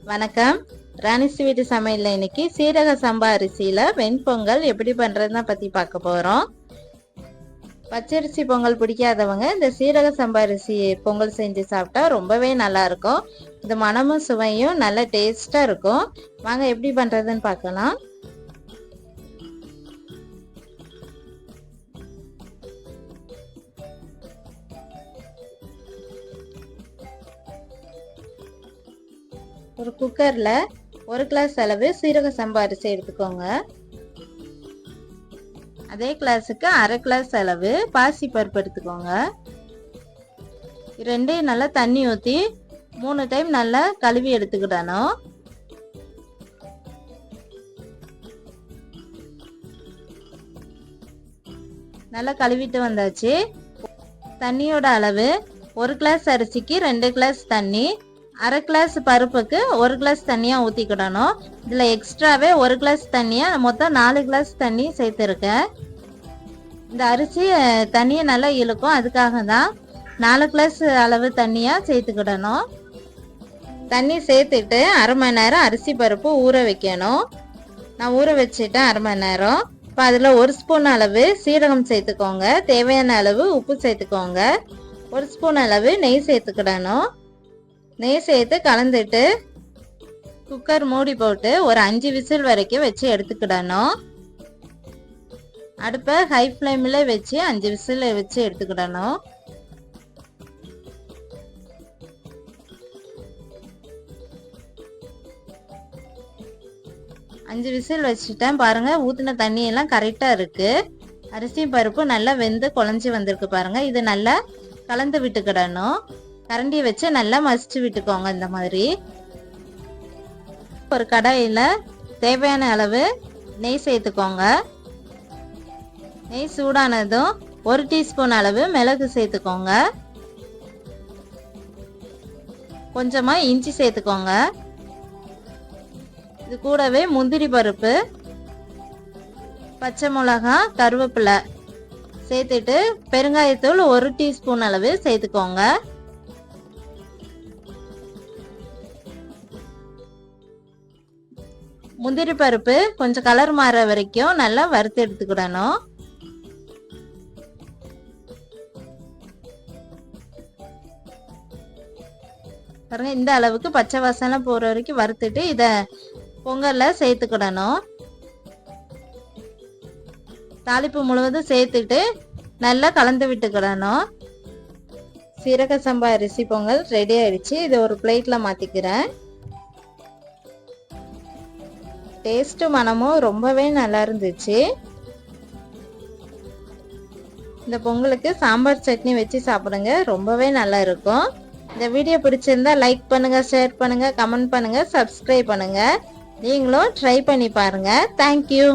வணக்கம். ராணி ஸ்வீட் சமையல்ல இன்னைக்கு சீரக சம்பா அரிசியில வெண்பொங்கல் எப்படி பண்றதுன்னு பத்தி பார்க்க போறோம். பச்சரிசி பொங்கல் பிடிக்காதவங்க இந்த சீரக சம்பா அரிசி பொங்கல் செஞ்சு சாப்பிட்டா ரொம்பவே நல்லா இருக்கும். இது மனமும் சுவையும் நல்ல டேஸ்டா இருக்கும். வாங்க எப்படி பண்றதுன்னு பார்க்கலாம். ஒரு குக்கர்ல 1 கிளாஸ் அளவு சீரக சம்பா அரிசி எடுத்துக்கோங்க. அதே கிளாஸுக்கு 1/2 கிளாஸ் அளவு பாசி பருப்பு எடுத்துக்கோங்க. ரெண்டையும் நல்லா தண்ணி ஊற்றி 3 டைம் நல்லா கழுவி எடுத்துக்கிடணும். நல்லா கழுவிட்டு வந்தாச்சு. தண்ணியோட அளவு 1 கிளாஸ் அரிசிக்கு 2 கிளாஸ் தண்ணி, 1/2 கிளாஸ் பருப்புக்கு 1 கிளாஸ் தண்ணியா ஊற்றிக்கிடணும். இதில் எக்ஸ்ட்ராவே 1 கிளாஸ் தண்ணியா மொத்தம் 4 கிளாஸ் தண்ணி சேர்த்துருக்கேன். இந்த அரிசி தண்ணியை நல்லா இழுக்கும், அதுக்காக தான் 4 கிளாஸ் அளவு தண்ணியா சேர்த்துக்கிடணும். தண்ணி சேர்த்துட்டு 1/2 மணி நேரம் அரிசி பருப்பு ஊற வைக்கணும். நான் ஊற வச்சுட்டேன் 1/2 மணி நேரம். இப்போ அதில் 1 ஸ்பூன் அளவு சீரகம் சேர்த்துக்கோங்க. தேவையான அளவு உப்பு சேர்த்துக்கோங்க. 1 ஸ்பூன் அளவு நெய் சேர்த்துக்கிடணும். நெய் சேர்த்து கலந்துட்டு குக்கர் மூடி போட்டு ஒரு 5 விசில் வரைக்கும் வச்சு எடுத்துக்கிடணும். அடுப்பை ஹை ஃப்ளேமில் வச்சு 5 விசில் வச்சு எடுத்துக்கிடணும். அஞ்சு விசில் வச்சுட்டேன். பாருங்க, ஊற்றின தண்ணி எல்லாம் கரெக்டாக இருக்கு. அரிசி பருப்பு நல்லா வெந்து குழஞ்சி வந்திருக்கு பாருங்க. இது நல்லா கலந்து விட்டுக்கிடணும். கரண்டியை வச்சு நல்லா மசிச்சு விட்டுக்கோங்க. இந்த மாதிரி ஒரு கடாயில் தேவையான அளவு நெய் சேர்த்துக்கோங்க. நெய் சூடானதும் 1 டீஸ்பூன் அளவு மிளகு சேர்த்துக்கோங்க. கொஞ்சமா இஞ்சி சேர்த்துக்கோங்க. இது கூடவே முந்திரி பருப்பு, பச்சை மிளகாய், கருவேப்பிலை சேர்த்துட்டு பெருங்காயத்தூள் 1 டீஸ்பூன் அளவு சேர்த்துக்கோங்க. முந்திரி பருப்பு கொஞ்சம் கலர் மாற வரைக்கும் நல்லா வறுத்து எடுத்துக்கிடணும். பாருங்க, இந்த அளவுக்கு பச்சை வாசனை போற வரைக்கும் வறுத்துட்டு இத பொங்கல்ல சேர்த்துக்கிடணும். தாளிப்பு முழுவதும் சேர்த்துட்டு நல்லா கலந்து விட்டுக்கிடணும். சீரக சம்பா அரிசி பொங்கல் ரெடி ஆயிடுச்சு. இதை ஒரு பிளேட்ல மாத்திக்கிறேன். டேஸ்ட் மனமும் ரொம்பவே நல்லா இருந்துச்சு. இந்த பொங்கலுக்கு சாம்பார் சட்னி வச்சு சாப்பிடுங்க, ரொம்பவே நல்லா இருக்கும். இந்த வீடியோ பிடிச்சிருந்தா லைக் பண்ணுங்க, ஷேர் பண்ணுங்க, கமெண்ட் பண்ணுங்க, சப்ஸ்கிரைப் பண்ணுங்க. நீங்களும் ட்ரை பண்ணி பாருங்க. தேங்க்யூ.